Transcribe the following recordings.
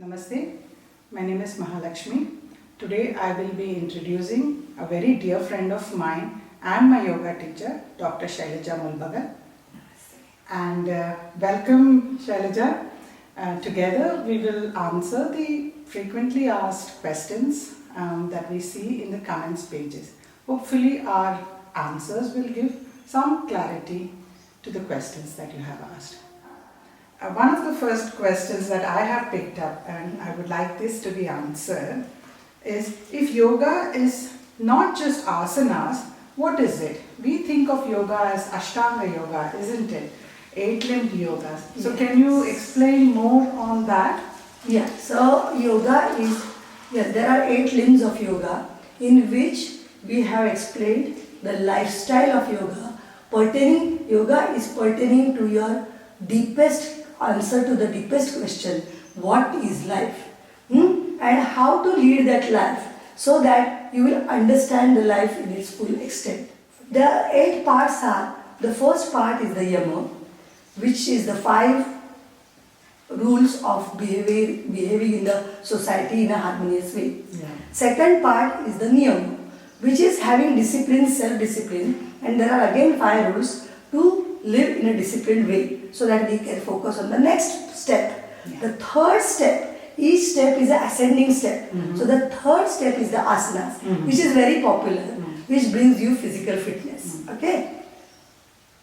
Namaste, my name is Lakshmi. Today I will be introducing a very dear friend of mine and my yoga teacher, Dr. Shailaja Mulbagal. And welcome Shailaja. Together we will answer the frequently asked questions that we see in the comments pages. Hopefully our answers will give some clarity to the questions that you have asked. One of the first questions that I have picked up, and I would like this to be answered, is if yoga is not just asanas, what is it? We think of yoga as Ashtanga Yoga, isn't it? 8-limbed yogas. So can you explain more on that? Yeah, so yoga is, there are 8 limbs of yoga in which we have explained the lifestyle of yoga. Yoga is pertaining to your deepest answer to the deepest question, what is life? And how to lead that life so that you will understand the life in its full extent. The 8 parts are, the first part is the Yama, which is the 5 rules of behaving in the society in a harmonious way. Yeah. Second part is the Niyama, which is having discipline, self-discipline, and there are again 5 rules to live in a disciplined way so that we can focus on the next step. Yeah. The third step, each step is an ascending step. So the third step is the asanas, which is very popular, which brings you physical fitness. Okay?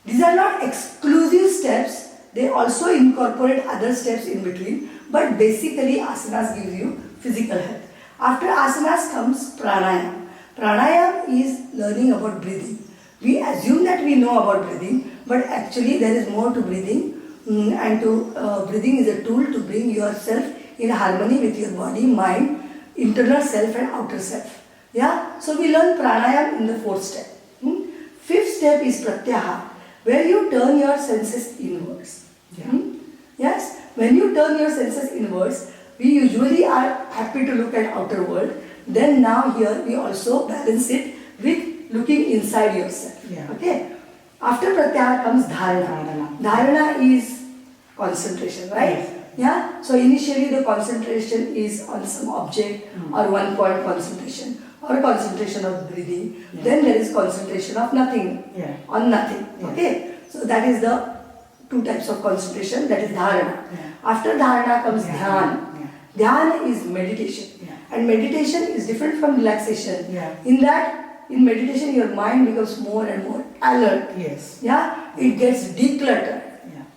These are not exclusive steps, they also incorporate other steps in between, but basically asanas gives you physical health. After asanas comes pranayama. Pranayama is learning about breathing. We assume that we know about breathing, but actually there is more to breathing, and breathing is a tool to bring yourself in harmony with your body, mind, internal self and outer self. Yeah, so we learn pranayama in the 4th step. 5th step is pratyahara, where you turn your senses inwards. Yeah. Yes, when you turn your senses inwards, we usually are happy to look at outer world. Then now here we also balance it with looking inside yourself. Yeah. Okay. After pratyahara comes dharana. Dharana is concentration, right? Yes. Yeah. So initially the concentration is on some object or one point concentration or concentration of breathing. Yeah. Then there is concentration of nothing. Yeah. On nothing. Yeah. Okay. So that is the 2 types of concentration. That is dharana. Yeah. After dharana comes Yeah. dhyana. Yeah. Dhyana is meditation. Yeah. And meditation is different from relaxation. Yeah. In that, in meditation, your mind becomes more and more alert. Yes. Yeah, it gets decluttered.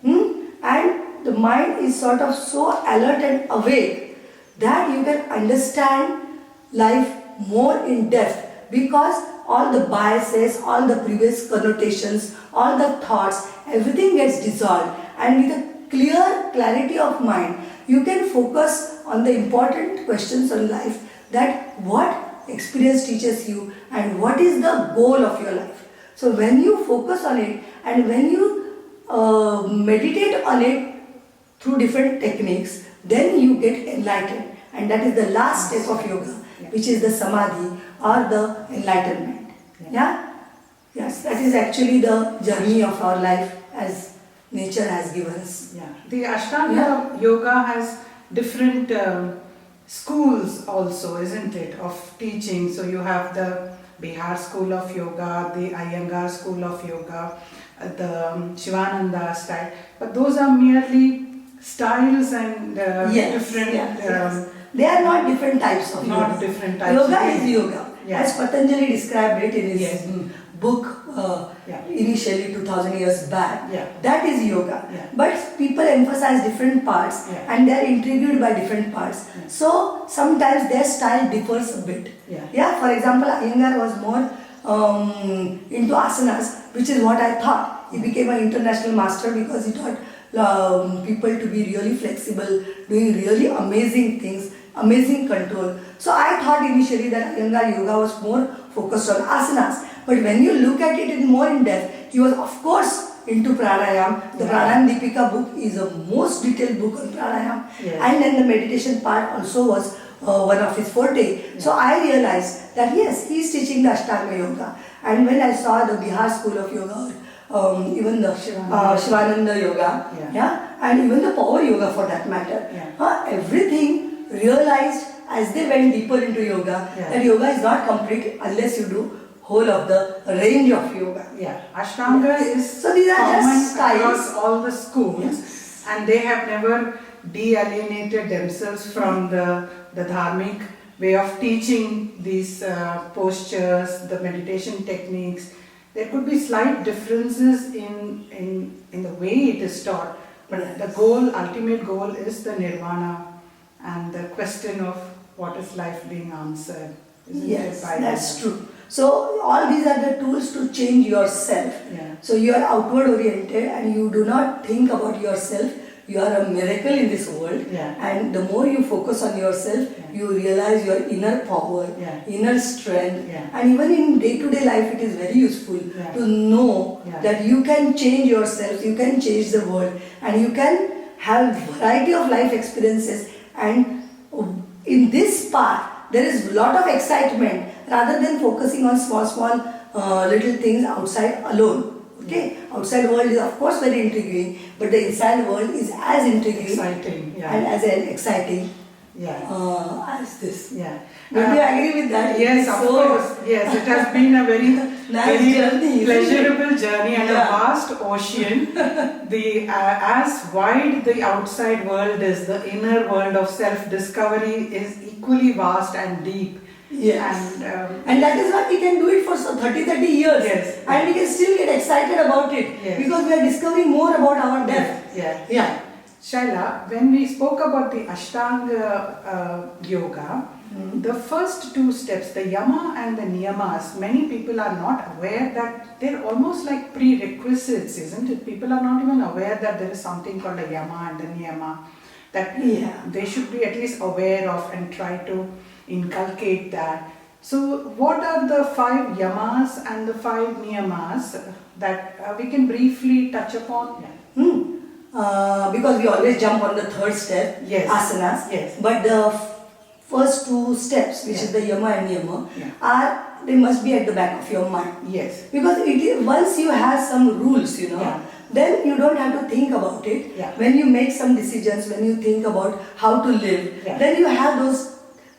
Yeah. And the mind is sort of so alert and awake that you can understand life more in depth, because all the biases, all the previous connotations, all the thoughts, everything gets dissolved, and with a clear clarity of mind, you can focus on the important questions on life, that what experience teaches you and what is the goal of your life. So when you focus on it and when you meditate on it through different techniques, then you get enlightened, and that is the last step of yoga, which is the Samadhi or the enlightenment. Yeah? Yes, that is actually the journey of our life as nature has given us. Yeah. The Ashtanga Yoga has different schools also, isn't it, of teaching. So you have the Bihar school of yoga, the Iyengar school of yoga, the Shivananda style, but those are merely styles and different. Yes. They are not different types of yoga. Not different types. Yoga is yoga. Yeah. As Patanjali described it in his Yes. book initially 2000 years back. Yeah. That is yoga. Yeah. But people emphasize different parts and they are intrigued by different parts. Yeah. So sometimes their style differs a bit. Yeah. For example, Iyengar was more into asanas, which is what I thought. He became an international master because he taught people to be really flexible, doing really amazing things, amazing control. So I thought initially that Iyengar yoga was more focused on asanas. But when you look at it more in depth, he was of course into pranayama. The Pranayama Deepika book is the most detailed book on pranayama. Yes. And then the meditation part also was one of his forte. So I realized that yes, he is teaching the Ashtanga Yoga. And when I saw the Bihar school of yoga, even the Shivananda Yoga, and even the power yoga for that matter, everything realized as they went deeper into yoga that yoga is not complete unless you do whole of the range of yoga. Yeah, Ashtanga is So these are common just styles. across all the schools, and they have never de-alienated themselves from the dharmic way of teaching these postures, the meditation techniques. There could be slight differences in the way it is taught, but the goal, ultimate goal is the nirvana and the question of what is life being answered. Isn't Yes, it, by that's yoga? true. So all these are the tools to change yourself. Yeah. So you are outward oriented and you do not think about yourself. You are a miracle in this world. Yeah. And the more you focus on yourself, you realize your inner power, inner strength. And even in day-to-day life, it is very useful to know that you can change yourself, you can change the world, and you can have variety of life experiences. And in this path, there is a lot of excitement rather than focusing on small little things outside alone. Okay, outside world is of course very intriguing, but the inside world is as intriguing, exciting, and as exciting as this. Yeah. Would you agree with that? Yes, of course. Yes, it has been a very, Nice journey, isn't it? pleasurable journey and a vast ocean. The as wide the outside world is, the inner world of self-discovery is equally vast and deep. Yes. And that is why we can do it for 30 years. Yes. And we can still get excited about it because we are discovering more about our depth. Yeah. Shaila, when we spoke about the Ashtanga Yoga, the first two steps, the Yama and the Niyamas, many people are not aware that they're almost like prerequisites, isn't it? People are not even aware that there is something called a Yama and a Niyama that they should be at least aware of and try to inculcate that. So what are the 5 Yamas and the 5 Niyamas that we can briefly touch upon? Because we always jump on the third step, asanas. Yes. But the first 2 steps, which is the Yama and Niyama, they must be at the back of your mind. Yes. Because once you have some rules, then you don't have to think about it. When you make some decisions, when you think about how to live, then you have those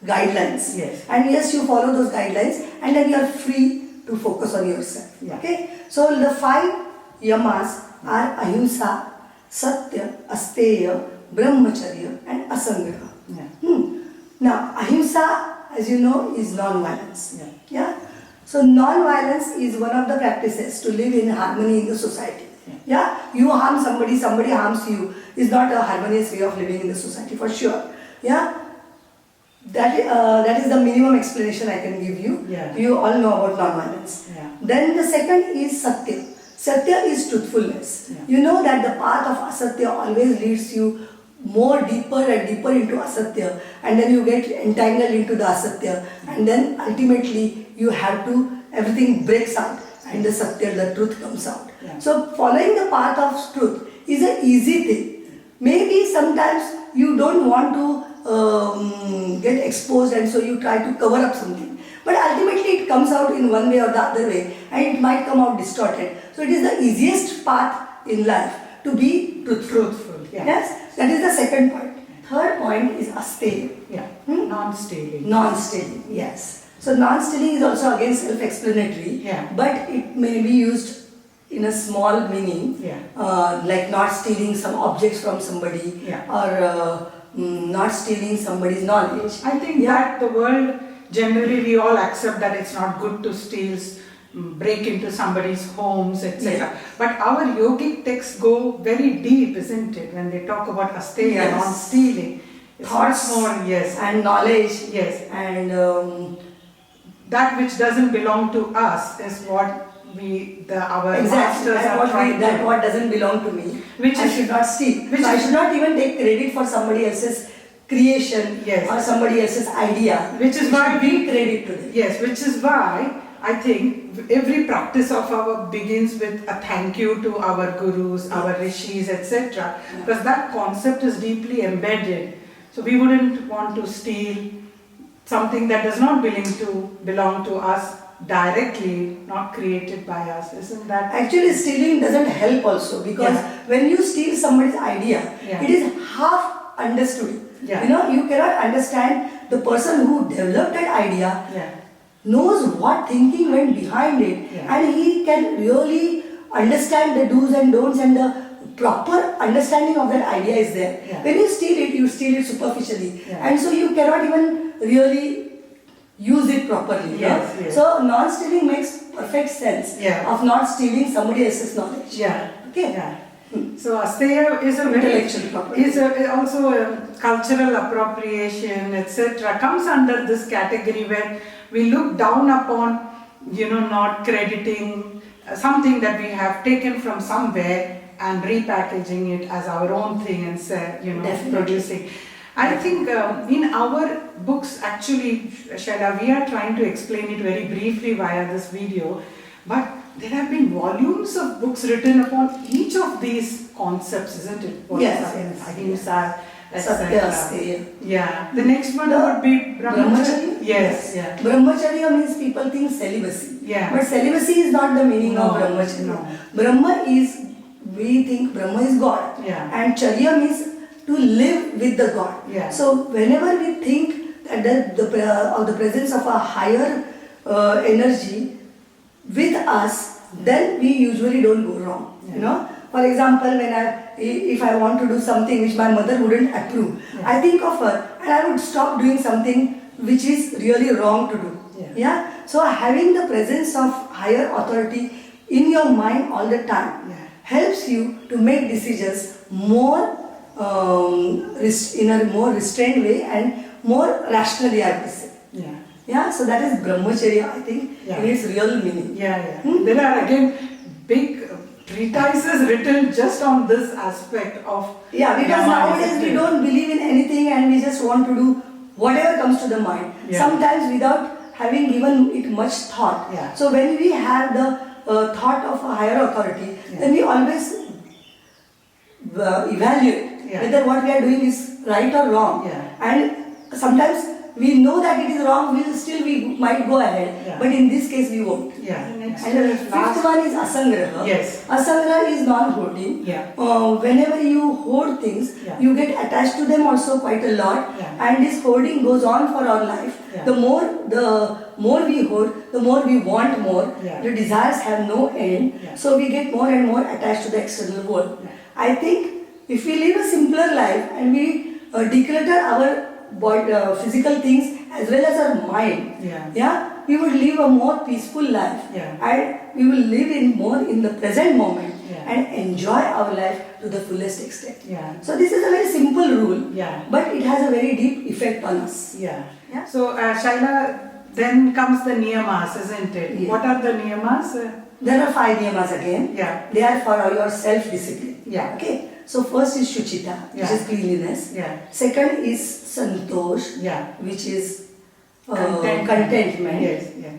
guidelines. And yes, you follow those guidelines and then you are free to focus on yourself. Okay? So the 5 Yamas are ahimsa, satya, astheya, brahmacharya and asana. Now, ahimsa, as you know, is non-violence. So non-violence is one of the practices to live in harmony in the society. You harm somebody, somebody harms you, is not a harmonious way of living in the society for sure. That is the minimum explanation I can give you. You all know about non-violence. Then the second is satya. Satya is truthfulness. You know that the path of asatya always leads you more deeper and deeper into asatya, and then you get entangled into the asatya, and then ultimately you have to, everything breaks out and the satya, the truth comes out. So following the path of truth is an easy thing. Maybe sometimes you don't want to get exposed and so you try to cover up something. But ultimately it comes out in one way or the other way and it might come out distorted. So it is the easiest path in life to be truthful. Yes, that is the second point. Third point is astheya. Non-stealing. Non-stealing, yes. So non-stealing is also again self-explanatory, but it may be used in a small meaning, like not stealing some objects from somebody or not stealing somebody's knowledge. I think that the world, generally we all accept that it's not good to steal, break into somebody's homes, etc. But our yogic texts go very deep, isn't it? When they talk about astheya, non-stealing. Thoughts more, and knowledge, and that which doesn't belong to us is what our masters are trying that what doesn't belong to me, which I should not steal. So I should not even take credit for somebody else's creation or somebody else's idea. Which is why we give credit to them. Yes, which is why I think every practice of our begins with a thank you to our gurus, our rishis, etc. Because that concept is deeply embedded. So we wouldn't want to steal something that does not belong to us directly, not created by us. Isn't that? Actually, stealing doesn't help also, because when you steal somebody's idea, it is half understood it. Yeah. You know, you cannot understand the person who developed that idea Yeah. knows what thinking went behind it, Yeah. and he can really understand the do's and don'ts, and the proper understanding of that idea is there. Yeah. When you steal it superficially, Yeah. and so you cannot even really use it properly. Yes, you know? yes. So non-stealing makes perfect sense Yeah. of not stealing somebody else's knowledge. Yeah. Okay. Yeah. So astheya is a very Intellectual property. also a cultural appropriation, etc. Comes under this category where we look down upon, not crediting something that we have taken from somewhere and repackaging it as our own thing and Definitely. producing. I think in our books, actually, Shaila, we are trying to explain it very briefly via this video, but there have been volumes of books written upon each of these concepts, isn't it? Yes. Ahimsa, Satya, etc. astheya. Yeah. The next one would be brahmacharya. Yes. Yeah. Brahmacharya means people think celibacy. Yeah. But celibacy is not the meaning of No, brahmacharya. no. Brahma is, we think Brahma is God. Yeah. And charya means to live with the God. Yeah. So whenever we think that the presence of a higher energy with us, then we usually don't go wrong. Yeah. You know. For example, if I want to do something which my mother wouldn't approve, Yeah. I think of her and I would stop doing something which is really wrong to do. Yeah. So having the presence of higher authority in your mind all the time helps you to make decisions more in a more restrained way and more rationally, I would say. Yeah. Yeah, so that is brahmacharya, I think, Yeah. in its real meaning. Yeah. There are again big treatises written just on this aspect of Yeah, because Yama, nowadays isn't we it? don't believe in anything and we just want to do whatever comes to the mind. Yeah. Sometimes without having given it much thought. Yeah. So when we have the thought of a higher authority, then we always evaluate whether what we are doing is right or wrong. Yeah. And sometimes we know that it is wrong, we might go ahead. Yeah. But in this case we won't. Yeah. Next And the fifth one is asangraha. Yes. Asangraha is non-hoarding. Yeah. Whenever you hoard things, Yeah. you get attached to them also quite a lot. Yeah. And this hoarding goes on for our life. Yeah. The more we hoard, the more we want more. Yeah. The desires have no end. Yeah. So we get more and more attached to the external world. Yeah. I think if we live a simpler life and we declutter our physical things as well as our mind, we would live a more peaceful life, and we will live more in the present moment and enjoy our life to the fullest extent. So this is a very simple rule, but it has a very deep effect on us. Yeah. Yeah. So Shaila, then comes the Niyamas, isn't it? Yeah. What are the Niyamas? There are 5 niyamas again. Yeah. They are for your self-discipline. Yeah. Okay. So first is shuchita, which is cleanliness. Yeah. Second is santosh, Yeah. which is Yes. contentment. Yeah.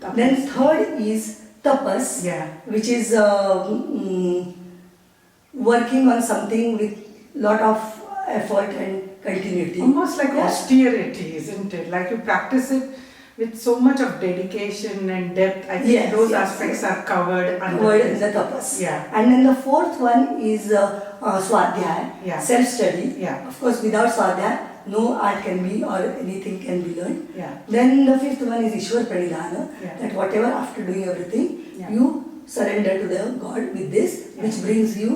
Tapas. Then third is tapas, Yeah. which is working on something with lot of effort and continuity. Almost like Yeah. austerity, isn't it? Like you practice it with so much of dedication and depth. I think Yes, those yes, aspects yes. are covered under Word in this. the tapas. Yeah. And then the fourth one is swadhyaya, Yeah. self-study. Yeah. Of course, without swadhyaya, no art can be or anything can be learned. Yeah. Then the fifth one is Ishwar Pranidhana, Yeah. that whatever after doing everything, Yeah. you surrender to the God with this, which brings you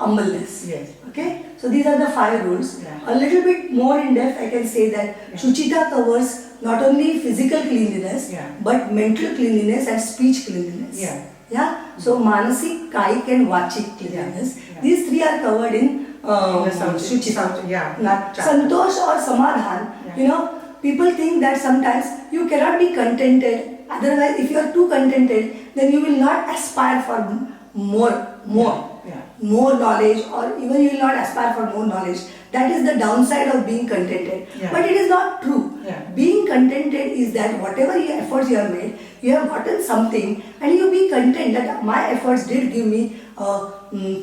humbleness. Yes. Okay, so these are the 5 rules. Yeah. A little bit more in depth, I can say that Shuchita covers not only physical cleanliness, but mental cleanliness and speech cleanliness. Yeah. Yeah. So manasik, kaik, and vachik cleanliness. Yeah. These 3 are covered in Shuchita. Yeah. That chapter. Santosh or samadhan. Yeah. People think that sometimes you cannot be contented. Otherwise, if you are too contented, then you will not aspire for more knowledge, or even you will not aspire for more knowledge. That is the downside of being contented. Yeah. But it is not true. Yeah. Being contented is that whatever efforts you have made, you have gotten something, and you be content that my efforts did give me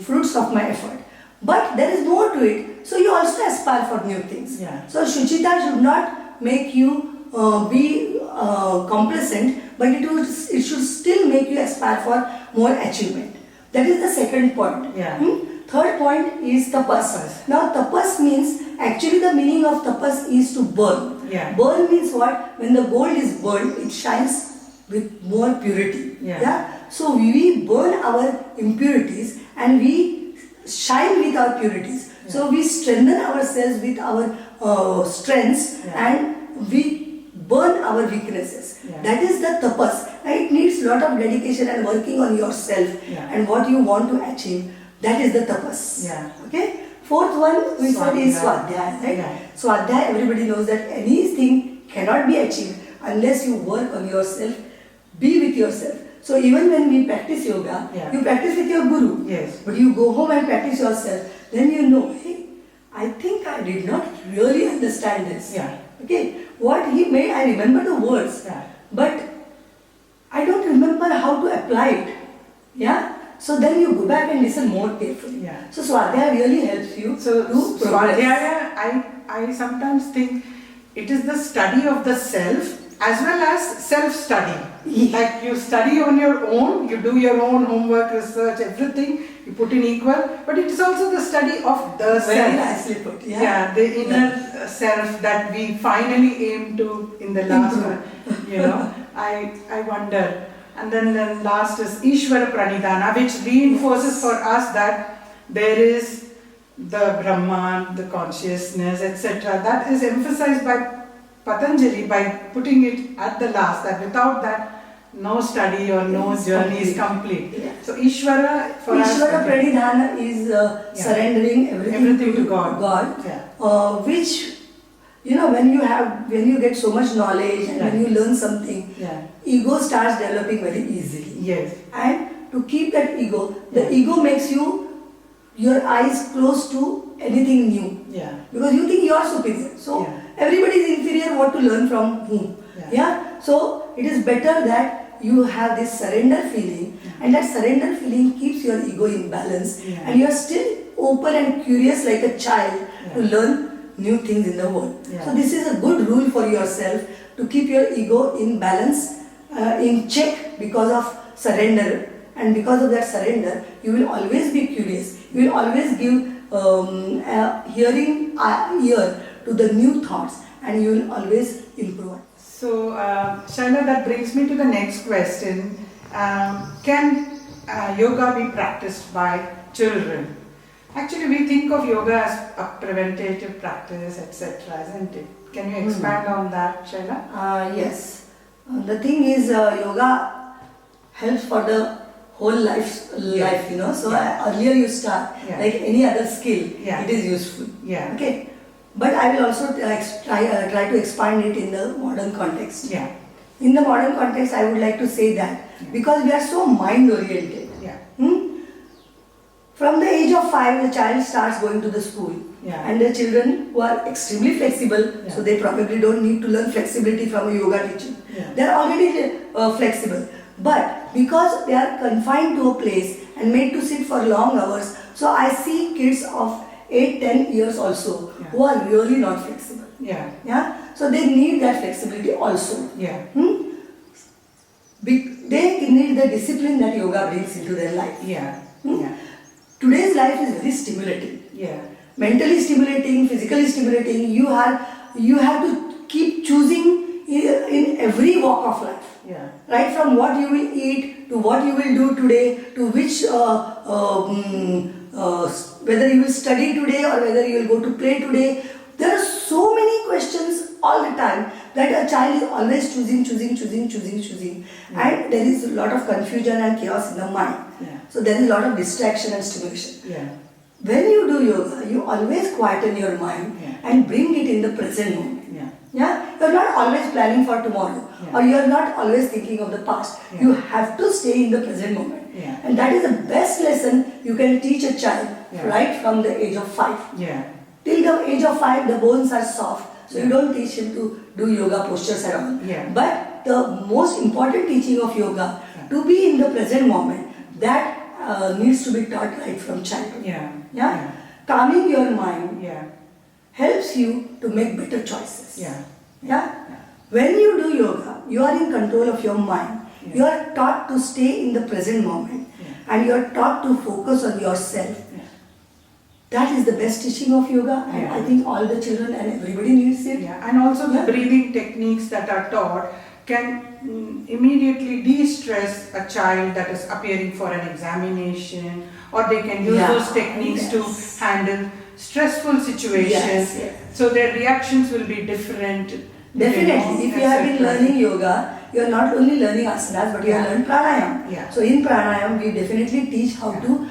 fruits of my effort. But there is more to it, so you also aspire for new things. Yeah. So Shuchita should not make you be complacent, but it should still make you aspire for more achievement. That is the second point. Yeah. Third point is tapas. Tapas. Now tapas means, actually the meaning of tapas is to burn. Yeah. Burn means what? When the gold is burned, it shines with more purity. Yeah. So we burn our impurities and we shine with our purities. Yeah. So we strengthen ourselves with our strengths, Yeah. and we burn our weaknesses. Yeah. That is the tapas. It needs lot of dedication and working on yourself, Yeah. and what you want to achieve. That is the tapas. Yeah. Okay. Fourth one we said is swadhyaya, right? Yeah. Swadhyaya, everybody knows that anything cannot be achieved unless you work on yourself, be with yourself. So even when we practice yoga, Yeah. you practice with your guru. Yes. But you go home and practice yourself, then you know, hey, I think I did not really understand this. Yeah. Okay. What he made, I remember the words, Yeah. but I don't remember how to apply it. Yeah. So then you go back and listen more carefully. Yeah. So Swadhyaya really helps you So to progress. Swadhyaya, I sometimes think it is the study of the self as well as self-study. Yeah. Like you study on your own, you do your own homework, research, everything, you put in equal, but it is also the study of the Very self. nicely put. Yeah. Yeah, the inner self that we finally aim to in the last one. You know, I wonder. And then last is Ishvara Pranidhana, which reinforces for us that there is the Brahman, the consciousness, etc. That is emphasized by Patanjali by putting it at the last, that without that no study or no journey is complete. Yeah. So Ishvara for Ishvara us, Pranidhana is surrendering everything to God. Yeah. Which, you know, when you get so much knowledge and when you learn something, Yeah. ego starts developing very easily. Yes. And to keep that ego, the ego makes your eyes close to anything new. Yeah. Because you think you are superior. So Yeah. everybody is inferior, what to learn from whom. Yeah. So it is better that you have this surrender feeling, and that surrender feeling keeps your ego in balance, and you are still open and curious like a child to learn new things in the world. Yeah. So this is a good rule for yourself to keep your ego in balance, in check, because of surrender. And because of that surrender, you will always be curious. You will always give hearing ear to the new thoughts, and you will always improve. So, Shaila, that brings me to the next question. Can yoga be practiced by children? Actually, we think of yoga as a preventative practice, etc., isn't it? Can you expand on that, Shaila? Yes. The thing is, yoga helps for the whole life, you know. So earlier you start, like any other skill, it is useful. Yeah. Okay. But I will also try to expand it in the modern context. Yeah. In the modern context, I would like to say that because we are so mind oriented. Yeah. From the age of 5, the child starts going to the school. Yeah. And the children who are extremely flexible, so they probably don't need to learn flexibility from a yoga teacher. Yeah. They are already flexible. But because they are confined to a place and made to sit for long hours, so I see kids of 8-10 years also who are really not flexible. Yeah. So they need that flexibility also. Yeah. They need the discipline that yoga brings into their life. Yeah. Yeah. Today's life is very stimulating. Yeah. Mentally stimulating, physically stimulating. You have to keep choosing in every walk of life. Yeah. Right from what you will eat to what you will do today to which whether you will study today or whether you will go to play today. There are so many questions all the time that a child is always choosing. And there is a lot of confusion and chaos in the mind. So there is a lot of distraction and stimulation. When you do yoga, you always quieten your mind and bring it in the present moment. You are not always planning for tomorrow or you are not always thinking of the past. You have to stay in the present moment. And that is the best lesson you can teach a child right from the age of 5. Till the age of 5, the bones are soft. So you don't teach him to do yoga postures at all. But the most important teaching of yoga, to be in the present moment, that needs to be taught right from childhood. Calming your mind helps you to make better choices. When you do yoga, you are in control of your mind. You are taught to stay in the present moment, and you are taught to focus on yourself. that is the best teaching of yoga, and I think all the children and everybody needs it. Yeah, and also the breathing techniques that are taught can immediately de-stress a child that is appearing for an examination, or they can use those techniques to handle stressful situations. So their reactions will be different. Definitely, if you have been learning yoga, you are not only learning asanas, but you have learned pranayama. So in pranayama, we definitely teach how to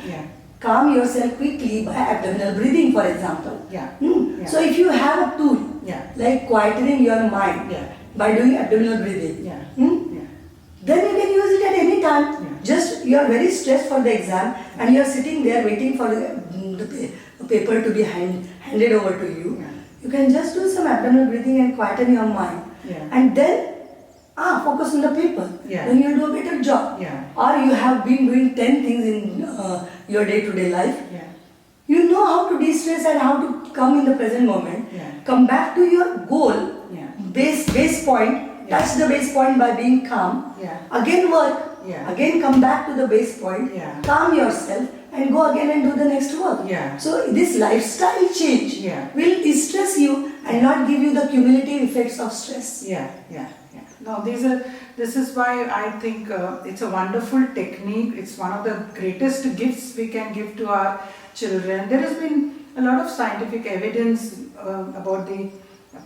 calm yourself quickly by abdominal breathing, for example. So if you have a tool like quietening your mind by doing abdominal breathing, then you can use it at any time. Just you are very stressed for the exam and you are sitting there waiting for the paper to be handed over to you. You can just do some abdominal breathing and quieten your mind. And then focus on the paper. Then you will do a better job. Or you have been doing 10 things in your day-to-day life. You know how to de-stress and how to come in the present moment. Come back to your goal, base point, touch the base point by being calm. Again work. Again come back to the base point, calm yourself and go again and do the next work. So this lifestyle change will distress you and not give you the cumulative effects of stress. Now this is why I think it's a wonderful technique. It's one of the greatest gifts we can give to our children. There has been a lot of scientific evidence about the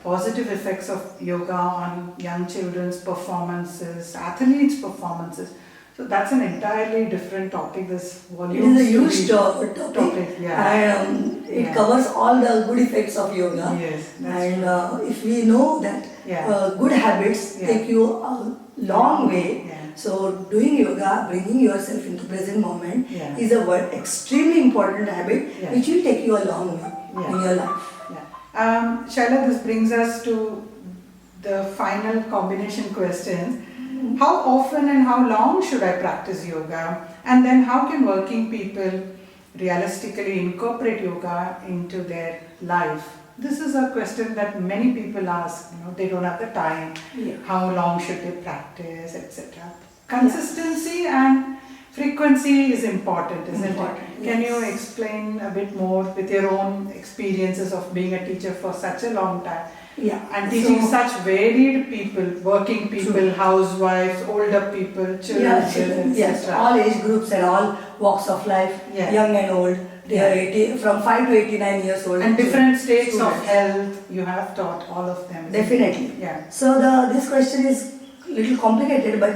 positive effects of yoga on young children's performances, athletes' performances. So that's an entirely different topic. This volume it is a huge topic. And it covers all the good effects of yoga. And if we know that good habits take you a long way, so doing yoga, bringing yourself into present moment is a extremely important habit which will take you a long way in your life. Shaila, this brings us to the final combination questions. How often and how long should I practice yoga? And then how can working people realistically incorporate yoga into their life? This is a question that many people ask. They don't have the time. How long should they practice, etc. Consistency and frequency is important, isn't it? Can you explain a bit more with your own experiences of being a teacher for such a long time? And teaching such varied people, working people, housewives, older people, children, etc. All age groups and all walks of life, young and old. They are from 5 to 89 years old. And different states of health, you have taught all of them. Definitely. So this question is a little complicated, but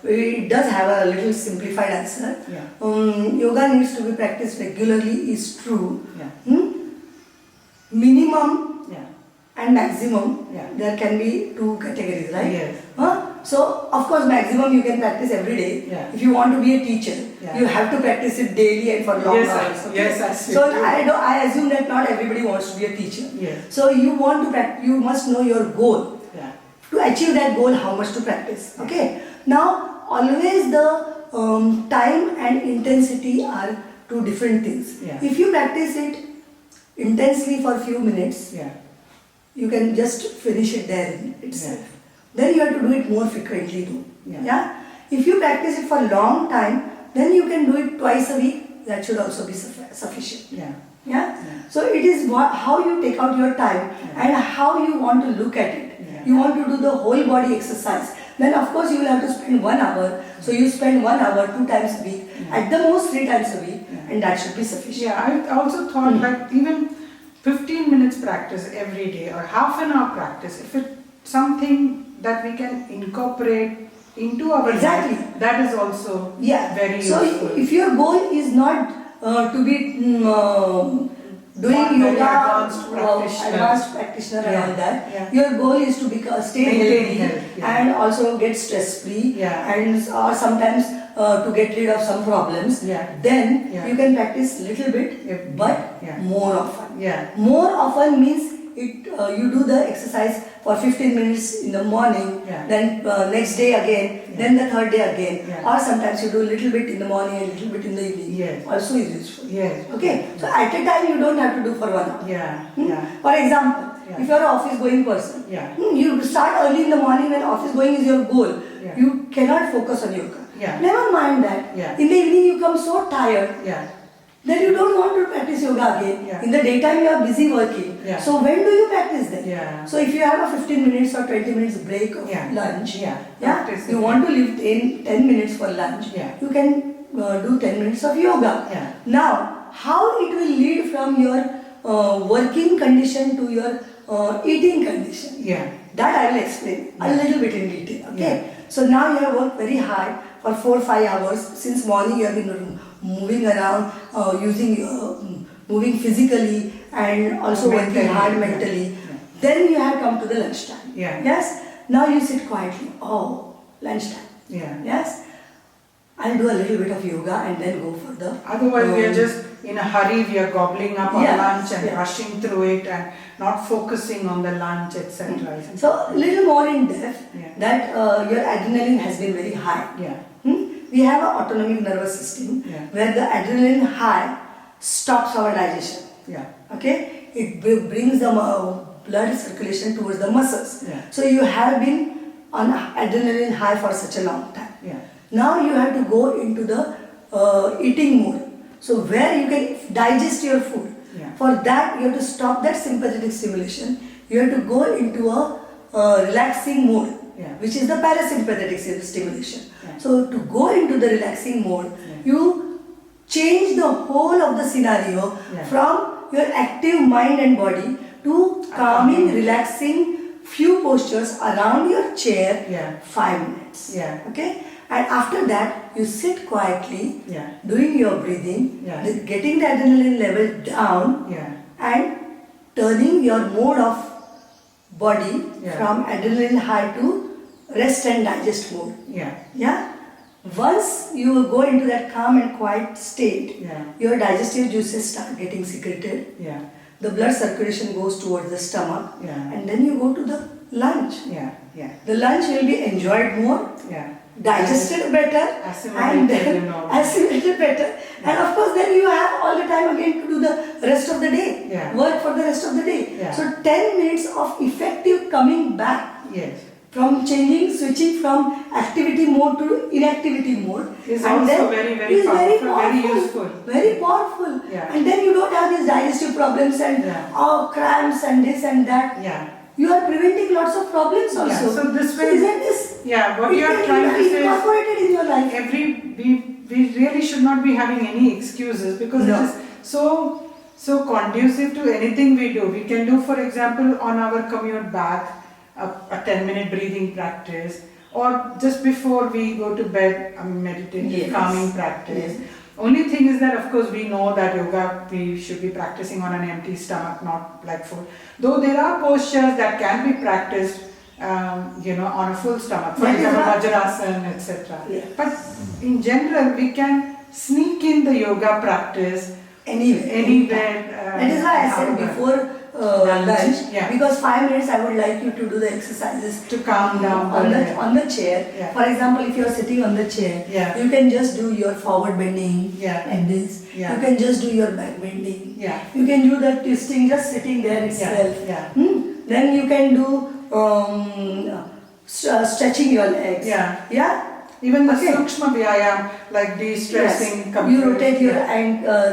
it does have a little simplified answer. Yoga needs to be practiced regularly is true. Minimum and maximum, there can be two categories, right? So, of course, maximum you can practice every day. If you want to be a teacher, you have to practice it daily and for long hours. So, I assume that not everybody wants to be a teacher. So, you want to practice, you must know your goal. To achieve that goal, how much to practice. Okay. Now, always the time and intensity are two different things. If you practice it intensely for a few minutes, you can just finish it there itself. Then you have to do it more frequently too. If you practice it for a long time, then you can do it twice a week. That should also be sufficient. So it is how you take out your time and how you want to look at it. You want to do the whole body exercise. Then of course you will have to spend 1 hour. So you spend 1 hour 2 times a week, at the most 3 times a week, and that should be sufficient. I also thought like even 15 minutes practice every day or half an hour practice, if it's something that we can incorporate into our life, that is also very useful. So if your goal is not to be doing yoga, advanced practitioner and all that, your goal is to stay healthy and also get stress free and or sometimes to get rid of some problems, then you can practice little bit but more often. More often means you do the exercise for 15 minutes in the morning, then next day again, then the third day again, or sometimes you do a little bit in the morning and a little bit in the evening. Also is useful. Okay, so at a time you don't have to do for 1 hour. For example, if you are an office going person, you start early in the morning when office going is your goal. You cannot focus on yoga. Never mind that. In the evening you come so tired. then you don't want to practice yoga again. Yeah. In the daytime you are busy working. Yeah. So when do you practice then? Yeah. So if you have a 15 minutes or 20 minutes break of Yeah. lunch, Yeah. yeah, Practice you it. want to leave 10 minutes for lunch, Yeah. you can do 10 minutes of yoga. Yeah. Now, how it will lead from your working condition to your eating condition? Yeah. That I will explain a Yeah. little bit in detail. Okay. Yeah. So now you have worked very hard for 4-5 hours. Since morning you have been moving around, moving physically and also working Mentally, hard yeah. mentally. Yeah. Then you have come to the lunchtime. Yeah. Yes. Now you sit quietly. Oh, lunchtime. Yeah. Yes. I'll do a little bit of yoga and then go for the. Otherwise, we are just in a hurry. We are gobbling up our Yeah, lunch and yeah. rushing through it and not focusing on the lunch, etc. So little more in depth Yeah. that your adrenaline has been very high. Yeah. We have an autonomic nervous system Yeah. where the adrenaline high stops our digestion. Yeah. Okay, it brings the blood circulation towards the muscles. Yeah. So you have been on adrenaline high for such a long time. Yeah. Now you have to go into the eating mode. So where you can digest your food. Yeah. For that you have to stop that sympathetic stimulation. You have to go into a relaxing mode, Yeah. which is the parasympathetic stimulation. Yeah. So to go into the relaxing mode, Yeah. you change the whole of the scenario Yeah. from your active mind and body to calming, relaxing few postures around your chair, Yeah. 5 minutes. Yeah. Okay? And after that, you sit quietly, Yeah. doing your breathing, Yeah. getting the adrenaline level down, Yeah. and turning your mode of body Yeah. from adrenaline high to rest and digest mode. Yeah. Yeah? Once you go into that calm and quiet state, Yeah. your digestive juices start getting secreted. Yeah. The blood circulation goes towards the stomach, Yeah. and then you go to the lunch. Yeah. Yeah. The lunch will be enjoyed more, Yeah. digested better, Assimilated, and then you know. assimilated better. And of course, then you have all the time again to do the rest of the day, Yeah. work for the rest of the day. Yeah. So 10 minutes of effective coming back Yes. from switching from activity mode to inactivity mode Is and also then very, very is powerful, very useful. very powerful. Yeah. And then you don't have these digestive problems and Yeah. cramps and this and that. Yeah. You are preventing lots of problems Yeah. also. So this way, isn't this? yeah, what it you are can trying be to say is incorporated in your life. we really should not be having any excuses because No. it is so conducive to anything we do. We can do, for example, on our commute back, a 10-minute breathing practice, or just before we go to bed, a meditative Yes. calming practice. Yes. Only thing is that, of course, we know that yoga we should be practicing on an empty stomach, not like full. Though there are postures that can be practiced, on a full stomach, for That is example, what- Vajrasana, etc. Yeah. But in general, we can sneak in the yoga practice anywhere. That is why I said however, before lunch, lunch, yeah. because 5 minutes I would like you to do the exercises to calm down on the chair. Yeah. For example, if you are sitting on the chair, Yeah. you can just do your forward bending Yeah. and this. Yeah. You can just do your back bending. Yeah. You can do the twisting just sitting there itself. Yeah. Then you can do stretching your legs. Yeah. Yeah. Even the Okay. sukshma vyayam, like de-stressing. Yes. You rotate your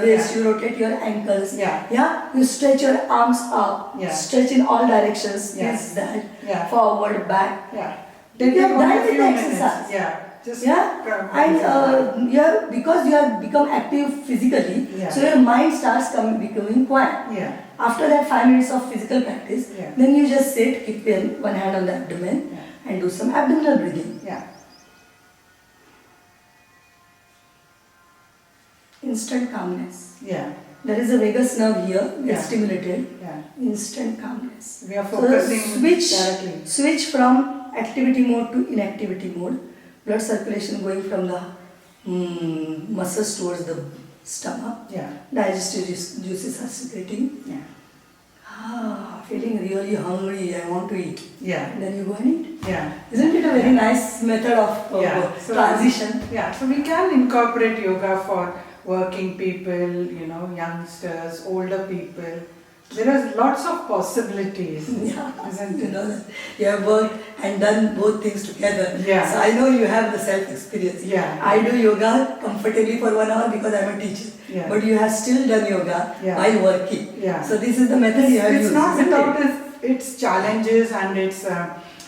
wrist, Yeah. you rotate your ankles. Yeah. Yeah. You stretch your arms up. Yeah. stretch in all directions. Yeah. This, that. Yeah. Forward, back. Yeah. You Take have only done a with few the minutes. exercise. Yeah. Just Yeah. And because you have become active physically, Yeah. so your mind starts becoming quiet. Yeah. After that 5 minutes of physical practice, Yeah. then you just sit, keep one hand on the abdomen, Yeah. and do some abdominal breathing. Yeah. Instant calmness. Yeah. There is a vagus nerve here, gets Yeah. stimulated. Yeah. Instant calmness. We are focusing so directly. switch from activity mode to inactivity mode. Blood circulation going from the muscles towards the stomach. Yeah. Digestive juices are secreting. Yeah. Feeling really hungry, I want to eat. Yeah. And then you go and eat. Yeah. Isn't it a very nice method of Yeah. transition? Yeah. So we can incorporate yoga for working people, youngsters, older people. there are lots of possibilities, Yeah. isn't You it? know that you have worked and done both things together. Yeah. So I know you have the self-experience. Yeah. I do yoga comfortably for 1 hour because I'm a teacher. Yeah. But you have still done yoga Yeah. while working. Yeah. So this is the method you have It's used. not isn't without it? its challenges and its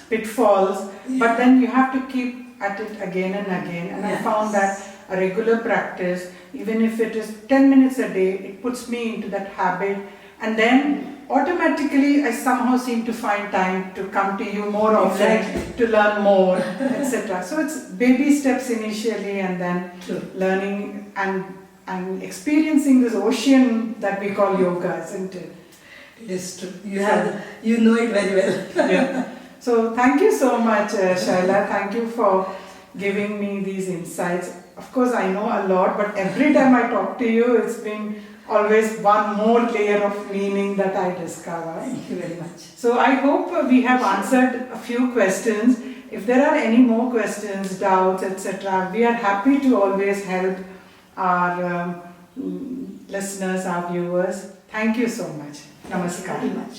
pitfalls, but then you have to keep at it again and again. And I Yes. found that a regular practice, even if it is 10 minutes a day, it puts me into that habit, and then automatically I somehow seem to find time to come to you more often, Exactly. to learn more, etc. So it's baby steps initially, and then True. learning and experiencing this ocean that we call yoga, isn't it? It is true. You know it very well. Yeah. So thank you so much, Shaila. Thank you for giving me these insights. Of course, I know a lot, but every time I talk to you, it's been always one more layer of meaning that I discover. Thank you very much. So I hope we have answered a few questions. If there are any more questions, doubts, etc., we are happy to always help our listeners, our viewers. Thank you so much. Thank you Namaskar. very much.